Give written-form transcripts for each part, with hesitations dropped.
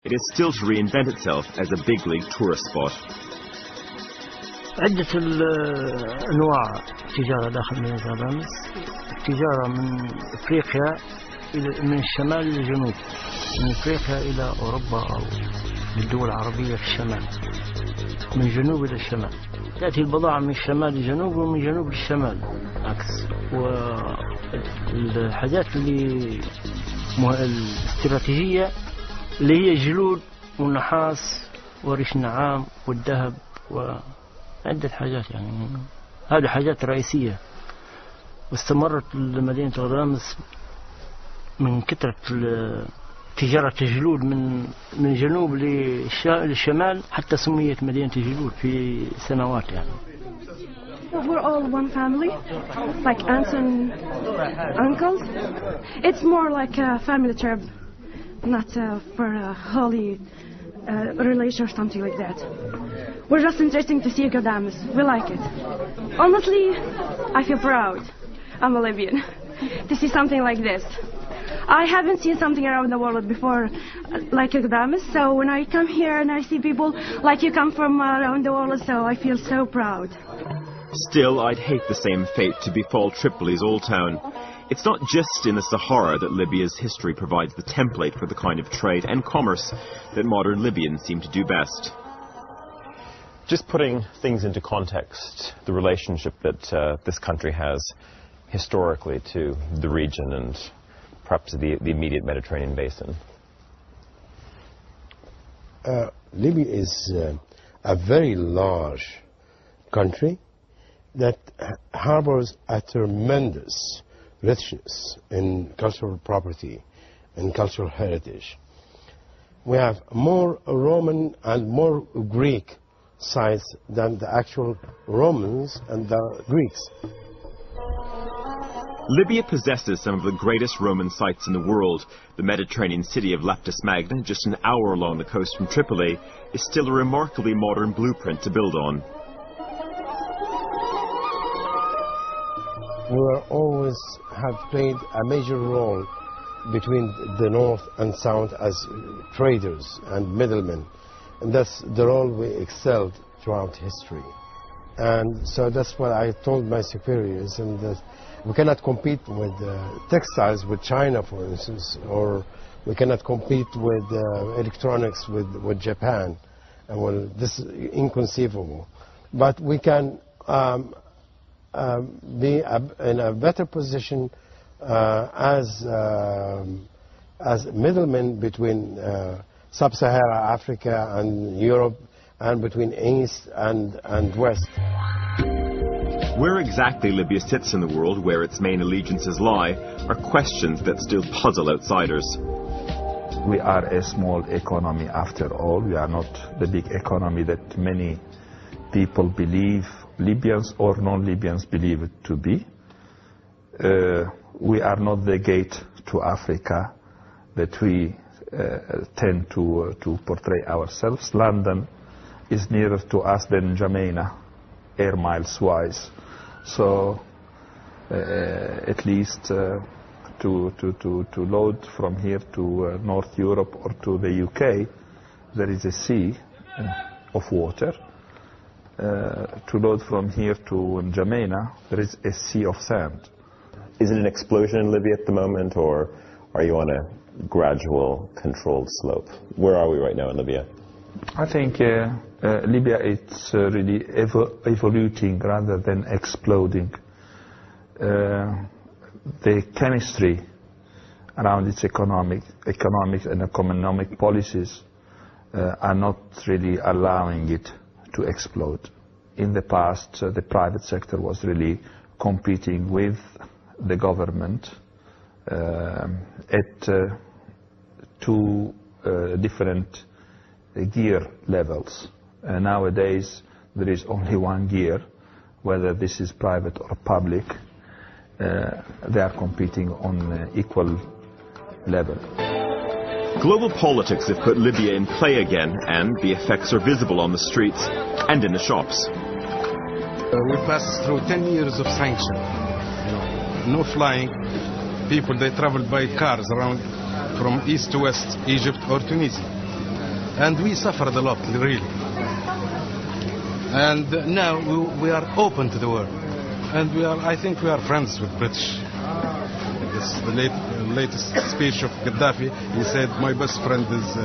It is still to reinvent itself as a big-league tourist spot. عدة أنواع تجارة داخل مدينة غرامس. التجارة من أفريقيا من الشمال إلى الجنوب، من أفريقيا إلى أوروبا أو الدول العربية في الشمال، من الجنوب إلى الشمال. تأتي البضاعة من الشمال للجنوب ومن الجنوب للشمال عكس. والحاجات اللي الاستراتيجية اللي هي الجلود والنحاس وريش النعام والذهب وعدة حاجات، يعني هذه حاجات رئيسية. واستمرت مدينة غرامس من كثرة تجارة الجلود من الجنوب للشمال حتى سميت مدينة الجلود في سنوات يعني. We're all one family, like aunts and uncles. It's more like a family trip, not for a holy relation or something like that. We're just interesting to see Gadames. We like it. Honestly, I feel proud. I'm a Libyan to see something like this. I haven't seen something around the world before like Gadames, so when I come here and I see people like you come from around the world, so I feel so proud. Still, I'd hate the same fate to befall Tripoli's old town. It's not just in the Sahara that Libya's history provides the template for the kind of trade and commerce that modern Libyans seem to do best. Just putting things into context, the relationship that this country has historically to the region and perhaps the immediate Mediterranean basin. Libya is a very large country that harbors a tremendous richness in cultural property and cultural heritage. We have more Roman and more Greek sites than the actual Romans and the Greeks. Libya possesses some of the greatest Roman sites in the world. The Mediterranean city of Laptis Magna, just an hour along the coast from Tripoli, is still a remarkably modern blueprint to build on. We will always have played a major role between the north and south as traders and middlemen, and that's the role we excelled throughout history. And so that's what I told my superiors, and that we cannot compete with textiles with China, for instance, or we cannot compete with electronics with Japan. And well, this is inconceivable. But we can be in a better position as middlemen between sub-Saharan Africa and Europe, and between East and West. Where exactly Libya sits in the world, where its main allegiances lie, are questions that still puzzle outsiders. We are a small economy after all. We are not the big economy that many people believe, Libyans or non-Libyans believe it to be. We are not the gate to Africa that we tend to portray ourselves. London is nearer to us than N'Djamena, air miles wise. So at least to load from here to North Europe or to the UK, there is a sea of water. To load from here to N'Djamena, there is a sea of sand. Is it an explosion in Libya at the moment, or are you on a gradual, controlled slope? Where are we right now in Libya? I think Libya is really evolving rather than exploding. The chemistry around its economic and economic policies are not really allowing it to explode. In the past, the private sector was really competing with the government at two different gear levels. Nowadays, there is only one gear, whether this is private or public. They are competing on equal level. Global politics have put Libya in play again, and the effects are visible on the streets and in the shops. We passed through 10 years of sanction. No flying. People, they traveled by cars around from east to west, Egypt or Tunisia. And we suffered a lot, really. And now we are open to the world. And I think we are friends with British. This is the latest speech of Gaddafi. He said, my best friend is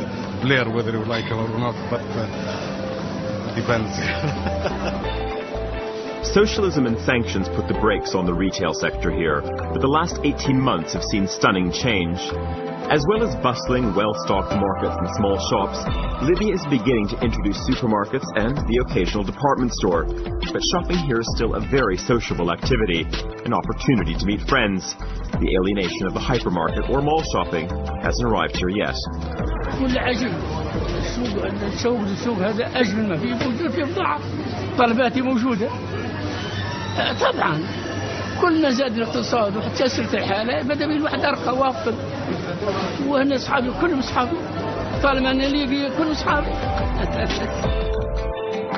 Blair, whether you like him or not, but depends. Socialism and sanctions put the brakes on the retail sector here, but the last 18 months have seen stunning change. As well as bustling, well-stocked markets and small shops, Libya is beginning to introduce supermarkets and the occasional department store. But shopping here is still a very sociable activity, an opportunity to meet friends. The alienation of the hypermarket or mall shopping hasn't arrived here yet. السوق هذا أجمل ما فيه، موجود فيه بضاعة، طلباتي موجودة. طبعا كل ما زاد الاقتصاد وتسرت الحالة بدأ الواحد أرقى وافضل. وهنا أصحابي كلهم أصحابي، طالما أنا ليبي كلهم أصحابي.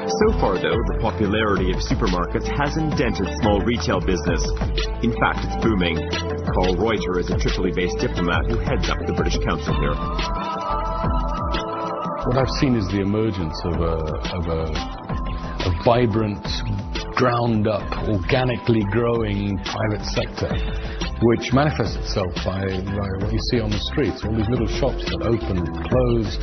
So far, though, the popularity of supermarkets hasn't dented small retail business. In fact, it's booming. Carl Reuter is a Tripoli-based diplomat who heads up the British Council here. What I've seen is the emergence of a vibrant, ground-up, organically growing private sector, which manifests itself by what you see on the streets, all these little shops that open and close.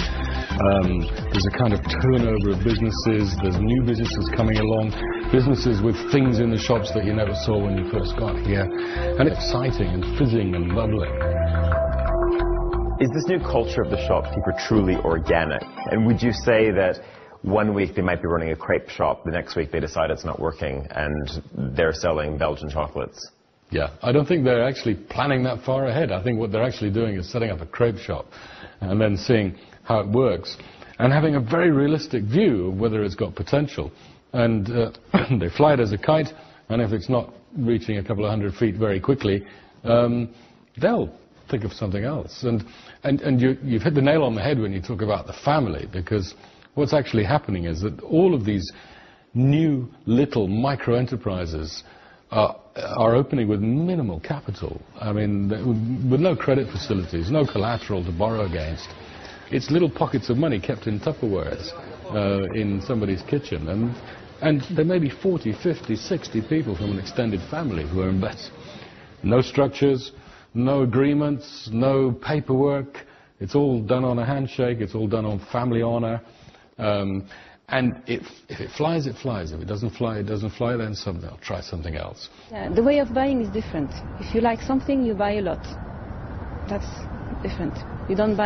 There's a kind of turnover of businesses, there's new businesses coming along, businesses with things in the shops that you never saw when you first got here, and it's exciting and fizzing and bubbling. Is this new culture of the shopkeeper truly organic? And would you say that one week they might be running a crepe shop, the next week they decide it's not working and they're selling Belgian chocolates? Yeah, I don't think they're actually planning that far ahead. I think what they're actually doing is setting up a crepe shop and then seeing how it works and having a very realistic view of whether it's got potential. And they fly it as a kite, and if it's not reaching a couple of 100 feet very quickly, they'll think of something else. And you've hit the nail on the head when you talk about the family, because what's actually happening is that all of these new little micro-enterprises are opening with minimal capital. I mean, with no credit facilities, no collateral to borrow against. It's little pockets of money kept in Tupperwares in somebody's kitchen. And there may be 40, 50, 60 people from an extended family who are in bed. No structures, no agreements, no paperwork. It's all done on a handshake. It's all done on family honor. And if it flies, it flies. If it doesn't fly, it doesn't fly. Then they'll try something else. Yeah, the way of buying is different. If you like something, you buy a lot. That's different. You don't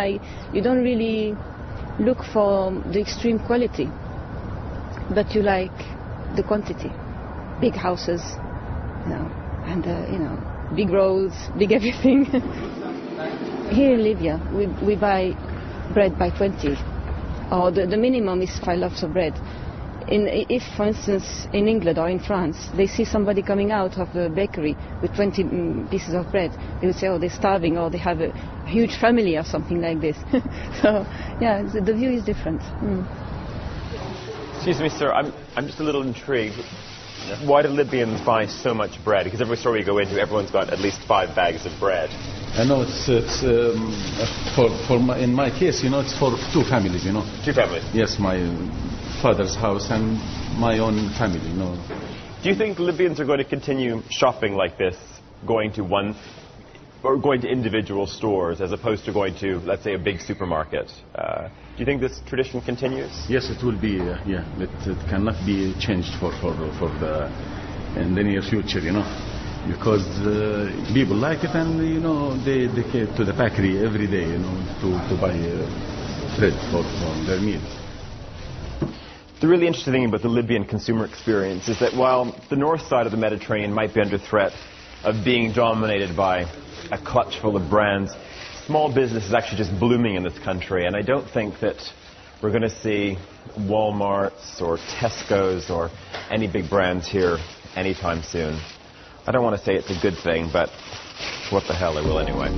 really look for the extreme quality, but you like the quantity. Big houses, and big roads, big everything. Here in Libya, we buy bread by 20. Or the minimum is 5 loaves of bread. If, for instance, in England or in France, they see somebody coming out of a bakery with 20 pieces of bread, they would say, oh, they're starving, or they have a huge family or something like this. So, yeah, the view is different. Excuse me, sir, I'm just a little intrigued. Why do Libyans buy so much bread? Because every store you go into, everyone's got at least 5 bags of bread. I know in my case, it's for 2 families, 2 families? Yes, my father's house and my own family, Do you think Libyans are going to continue shopping like this, going to individual stores as opposed to going to, let's say, a big supermarket? Do you think this tradition continues? Yes, it will be, it cannot be changed in the near future, because people like it, and they get to the bakery every day, to buy bread for their meal. The really interesting thing about the Libyan consumer experience is that while the north side of the Mediterranean might be under threat of being dominated by a clutch full of brands, small business is actually just blooming in this country, and I don't think that we're going to see Walmarts or Tesco's or any big brands here anytime soon. I don't want to say it's a good thing, but what the hell, I will anyway.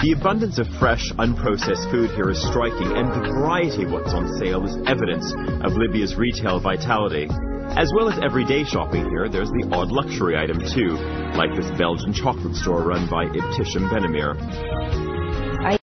The abundance of fresh, unprocessed food here is striking, and the variety of what's on sale is evidence of Libya's retail vitality. As well as everyday shopping here, there's the odd luxury item too, like this Belgian chocolate store run by Ibtisham Benamir.